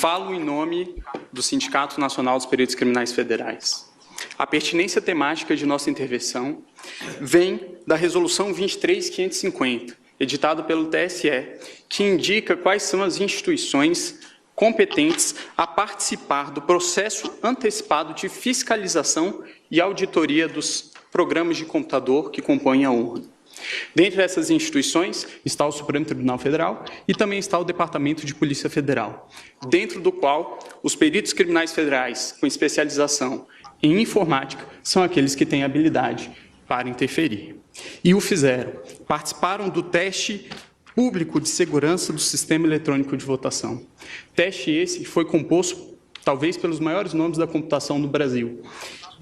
Falo em nome do Sindicato Nacional dos Peritos Criminais Federais. A pertinência temática de nossa intervenção vem da Resolução 23.550, editada pelo TSE, que indica quais são as instituições competentes a participar do processo antecipado de fiscalização e auditoria dos programas de computador que compõem a urna. Dentre essas instituições está o Supremo Tribunal Federal e também está o Departamento de Polícia Federal, dentro do qual os peritos criminais federais com especialização em informática são aqueles que têm habilidade para interferir. E o fizeram. Participaram do teste público de segurança do sistema eletrônico de votação. Teste esse foi composto, talvez, pelos maiores nomes da computação no Brasil.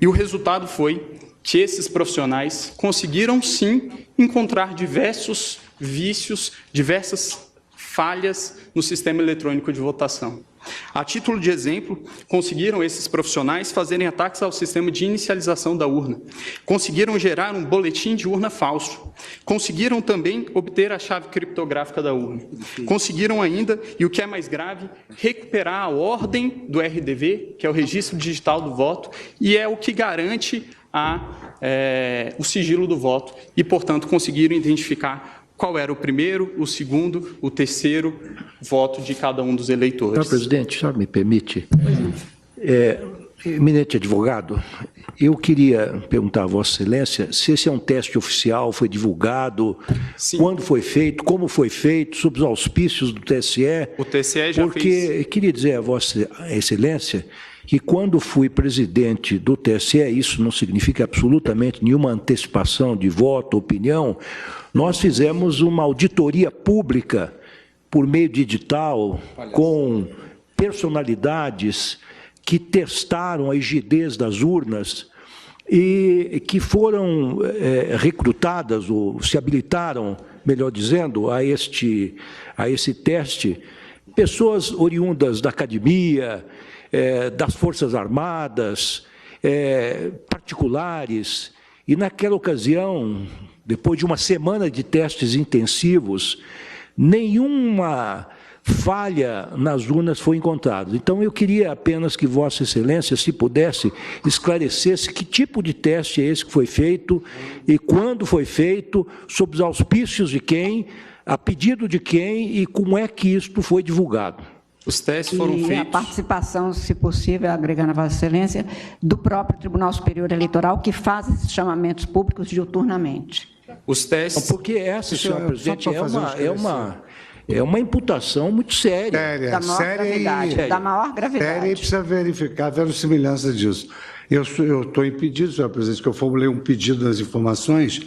E o resultado foi que esses profissionais conseguiram, sim, encontrar diversos vícios, diversas falhas no sistema eletrônico de votação. A título de exemplo, conseguiram esses profissionais fazerem ataques ao sistema de inicialização da urna, conseguiram gerar um boletim de urna falso, conseguiram também obter a chave criptográfica da urna, conseguiram ainda, e o que é mais grave, recuperar a ordem do RDV, que é o Registro Digital do Voto, e é o que garante o sigilo do voto, e, portanto, conseguiram identificar qual era o primeiro, o segundo, o terceiro voto de cada um dos eleitores. Senhor presidente, o senhor me permite? Eminente advogado, eu queria perguntar a Vossa Excelência se esse é um teste oficial, foi divulgado, sim, quando foi feito, como foi feito, sob os auspícios do TSE. O TSE já fez. Porque queria dizer a Vossa Excelência que quando fui presidente do TSE, isso não significa absolutamente nenhuma antecipação de voto, opinião, nós fizemos uma auditoria pública por meio de edital, com personalidades que testaram a rigidez das urnas e que foram recrutadas, ou se habilitaram, melhor dizendo, a esse teste, pessoas oriundas da academia, das Forças Armadas, particulares, e naquela ocasião, depois de uma semana de testes intensivos, nenhuma falha nas urnas foi encontrada. Então, eu queria apenas que Vossa Excelência, se pudesse, esclarecesse que tipo de teste é esse que foi feito e quando foi feito, sob os auspícios de quem, a pedido de quem e como é que isto foi divulgado. Os testes foram feitos... a participação, se possível, agregando a Vossa Excelência, do próprio Tribunal Superior Eleitoral, que faz esses chamamentos públicos diuturnamente. Os testes... Porque essa, senhor presidente, é uma imputação muito séria. Da maior gravidade. Da maior gravidade. Séria, e precisa verificar a verossimilhança disso. Eu estou impedido, senhor presidente, que eu formulei um pedido das informações,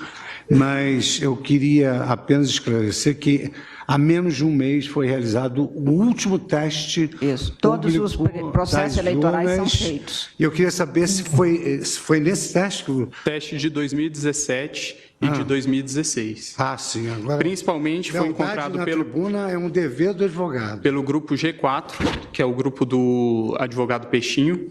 mas eu queria apenas esclarecer que há menos de um mês foi realizado o último teste. Isso, todos os processos eleitorais são feitos. E eu queria saber se foi nesse teste que o... Teste de 2017 e de 2016. Sim. Agora, principalmente foi encontrado pelo... tribuna é um dever do advogado. Pelo grupo G4, que é o grupo do advogado Peixinho,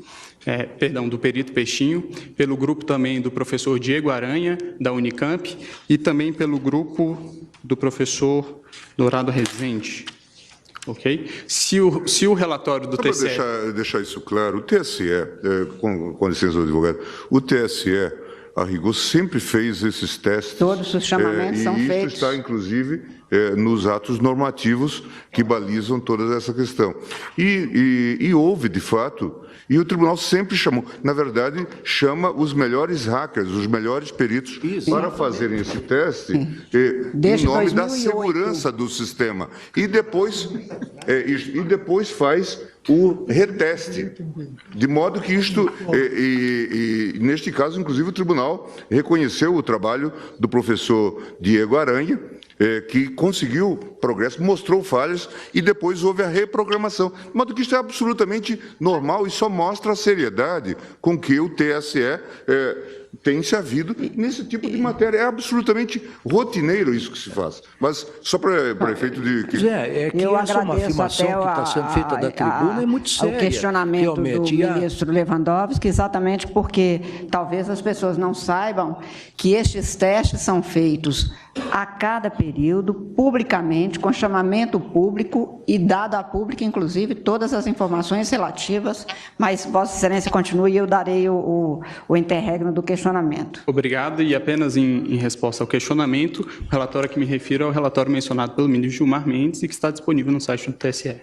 do perito Peixinho, pelo grupo também do professor Diego Aranha, da Unicamp, e também pelo grupo do professor Dourado Rezende. Ok? Se o relatório do TSE... Para deixar isso claro, o TSE, com licença do advogado, o TSE, a rigor, sempre fez esses testes. Todos os chamamentos são feitos. E isso está, inclusive, nos atos normativos que balizam toda essa questão. E houve, de fato, e o tribunal sempre chamou, na verdade, chama os melhores hackers, os melhores peritos, para fazerem esse teste em nome da segurança do sistema. E depois faz o reteste, de modo que isto, neste caso, inclusive, o tribunal reconheceu o trabalho do professor Diego Aranha, que conseguiu progresso, mostrou falhas e depois houve a reprogramação. De modo que isso é absolutamente normal e só mostra a seriedade com que o TSE tem-se havido nesse tipo de matéria. É absolutamente rotineiro isso que se faz. Mas só para efeito de... É que eu essa é uma agradeço afirmação até que está sendo feita da tribuna, é muito séria. O questionamento do realmente. ministro Lewandowski, exatamente porque talvez as pessoas não saibam que estes testes são feitos a cada período, publicamente, com chamamento público e dado a público, inclusive, todas as informações relativas, mas Vossa Excelência continue e eu darei o interregno do questionamento. Obrigado, e apenas em resposta ao questionamento, o relatório a que me refiro é o relatório mencionado pelo ministro Gilmar Mendes e que está disponível no site do TSE.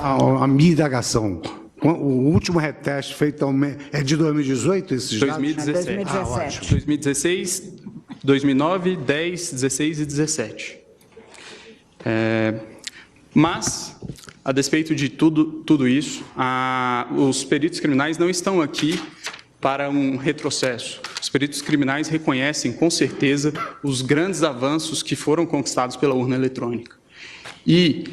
A minha indagação, o último reteste feito é de 2018, esses dados? 2017. 2017. 2016, 2009, 10, 16 e 17. Mas, a despeito de tudo isso, os peritos criminais não estão aqui para um retrocesso. Os peritos criminais reconhecem, com certeza, os grandes avanços que foram conquistados pela urna eletrônica. E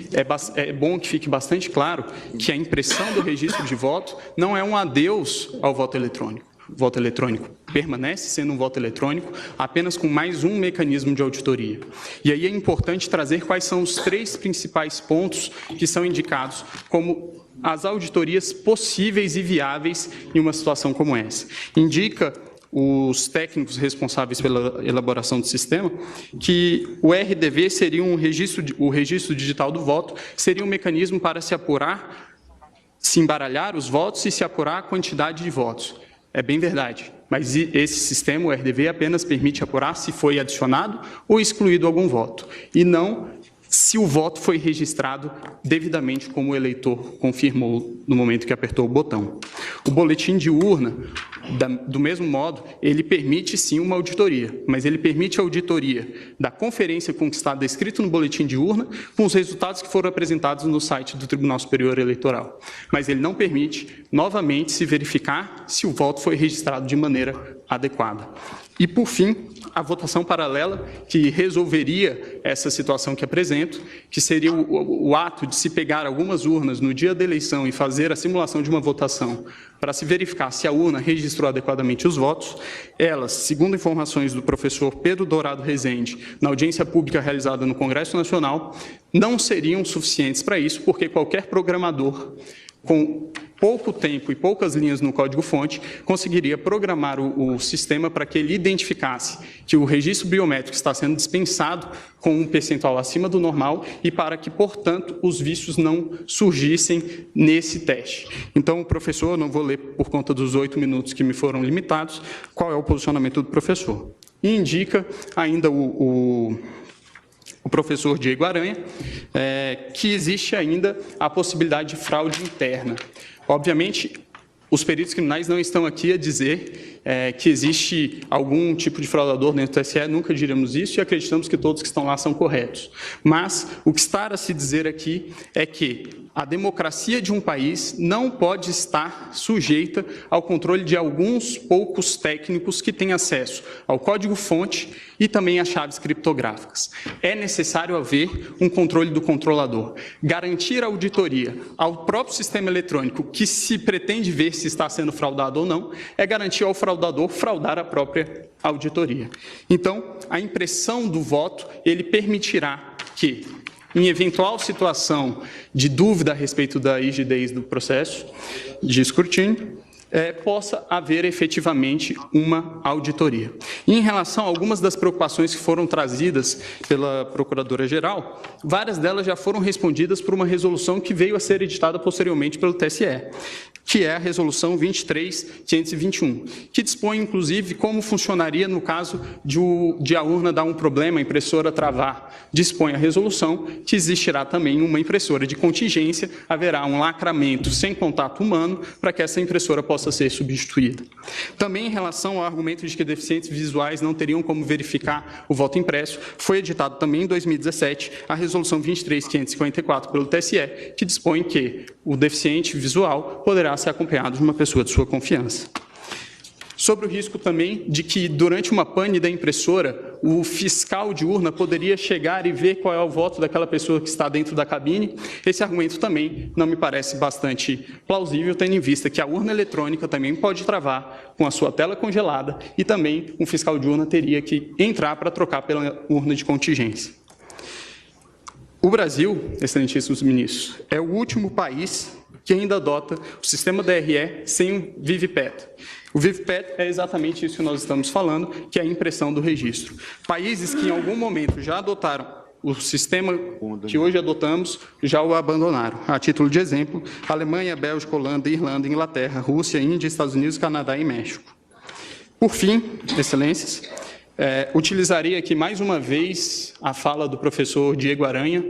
é bom que fique bastante claro que a impressão do registro de voto não é um adeus ao voto eletrônico. O voto eletrônico permanece sendo um voto eletrônico, apenas com mais um mecanismo de auditoria. E aí é importante trazer quais são os 3 principais pontos que são indicados como as auditorias possíveis e viáveis em uma situação como essa. Indica os técnicos responsáveis pela elaboração do sistema, que o RDV seria o registro digital do voto, seria um mecanismo para se apurar, se embaralhar os votos e se apurar a quantidade de votos. É bem verdade, mas esse sistema, o RDV, apenas permite apurar se foi adicionado ou excluído algum voto, e não se o voto foi registrado devidamente como o eleitor confirmou no momento que apertou o botão. O boletim de urna, do mesmo modo, ele permite sim uma auditoria, mas ele permite a auditoria da conferência conquistada escrito no boletim de urna com os resultados que foram apresentados no site do Tribunal Superior Eleitoral. Mas ele não permite, novamente, se verificar se o voto foi registrado de maneira adequada. E, por fim, a votação paralela, que resolveria essa situação que apresento, que seria o ato de se pegar algumas urnas no dia da eleição e fazer a simulação de uma votação para se verificar se a urna registrou adequadamente os votos. Elas, segundo informações do professor Pedro Dourado Rezende, na audiência pública realizada no Congresso Nacional, não seriam suficientes para isso, porque qualquer programador com pouco tempo e poucas linhas no código-fonte, conseguiria programar o sistema para que ele identificasse que o registro biométrico está sendo dispensado com um percentual acima do normal e para que, portanto, os vícios não surgissem nesse teste. Então, o professor, não vou ler por conta dos 8 minutos que me foram limitados, qual é o posicionamento do professor. E indica ainda o professor Diego Aranha, que existe ainda a possibilidade de fraude interna. Obviamente, os peritos criminais não estão aqui a dizer que existe algum tipo de fraudador dentro do TSE, nunca diremos isso e acreditamos que todos que estão lá são corretos. Mas o que está a se dizer aqui é que a democracia de um país não pode estar sujeita ao controle de alguns poucos técnicos que têm acesso ao código-fonte e também às chaves criptográficas. É necessário haver um controle do controlador. Garantir a auditoria ao próprio sistema eletrônico que se pretende ver se está sendo fraudado ou não, é garantir ao fraudador fraudar a própria auditoria. Então, a impressão do voto, ele permitirá que, em eventual situação de dúvida a respeito da rigidez do processo de escrutínio, possa haver efetivamente uma auditoria. E em relação a algumas das preocupações que foram trazidas pela Procuradora-Geral, várias delas já foram respondidas por uma resolução que veio a ser editada posteriormente pelo TSE, que é a Resolução 23.521, que dispõe, inclusive, como funcionaria no caso de a urna dar um problema, a impressora travar. Dispõe a resolução que existirá também uma impressora de contingência, haverá um lacramento sem contato humano para que essa impressora possa ser substituída. Também em relação ao argumento de que deficientes visuais não teriam como verificar o voto impresso, foi editado também em 2017 a Resolução 23.554 pelo TSE, que dispõe que o deficiente visual poderá ser acompanhado de uma pessoa de sua confiança. Sobre o risco também de que, durante uma pane da impressora, o fiscal de urna poderia chegar e ver qual é o voto daquela pessoa que está dentro da cabine. Esse argumento também não me parece bastante plausível, tendo em vista que a urna eletrônica também pode travar com a sua tela congelada e também um fiscal de urna teria que entrar para trocar pela urna de contingência. O Brasil, excelentíssimos ministros, é o último país que ainda adota o sistema DRE sem o VivPET. O VivPET é exatamente isso que nós estamos falando, que é a impressão do registro. Países que em algum momento já adotaram o sistema que hoje adotamos, já o abandonaram. A título de exemplo, Alemanha, Bélgica, Holanda, Irlanda, Inglaterra, Rússia, Índia, Estados Unidos, Canadá e México. Por fim, excelências, utilizaria aqui mais uma vez a fala do professor Diego Aranha,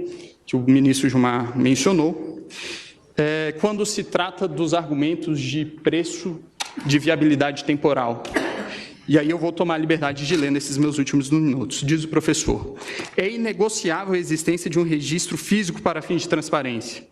que o ministro Gilmar mencionou, quando se trata dos argumentos de preço de viabilidade temporal. E aí eu vou tomar a liberdade de ler nesses meus últimos minutos. Diz o professor: é inegociável a existência de um registro físico para fins de transparência.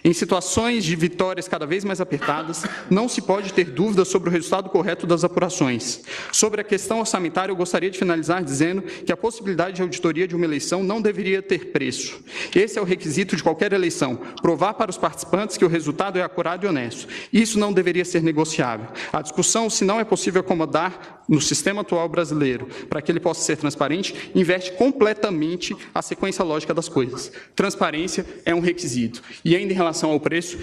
Em situações de vitórias cada vez mais apertadas, não se pode ter dúvida sobre o resultado correto das apurações. Sobre a questão orçamentária, eu gostaria de finalizar dizendo que a possibilidade de auditoria de uma eleição não deveria ter preço. Esse é o requisito de qualquer eleição, provar para os participantes que o resultado é acurado e honesto. Isso não deveria ser negociável. A discussão, se não é possível acomodar no sistema atual brasileiro, para que ele possa ser transparente, inverte completamente a sequência lógica das coisas. Transparência é um requisito. E ainda em relação ao preço,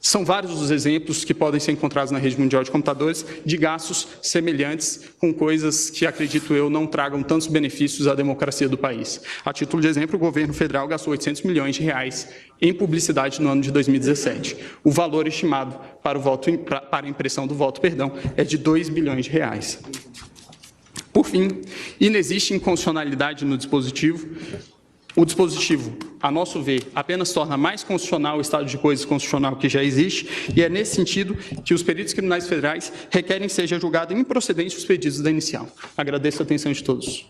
são vários os exemplos que podem ser encontrados na rede mundial de computadores de gastos semelhantes com coisas que, acredito eu, não tragam tantos benefícios à democracia do país. A título de exemplo, o governo federal gastou 800 milhões de reais em publicidade no ano de 2017. O valor estimado para a impressão do voto, é de 2 bilhões de reais. Por fim, inexiste inconstitucionalidade no dispositivo. O dispositivo, a nosso ver, apenas torna mais constitucional o estado de coisas constitucional que já existe, e é nesse sentido que os peritos criminais federais requerem que seja julgado improcedente os pedidos da inicial. Agradeço a atenção de todos.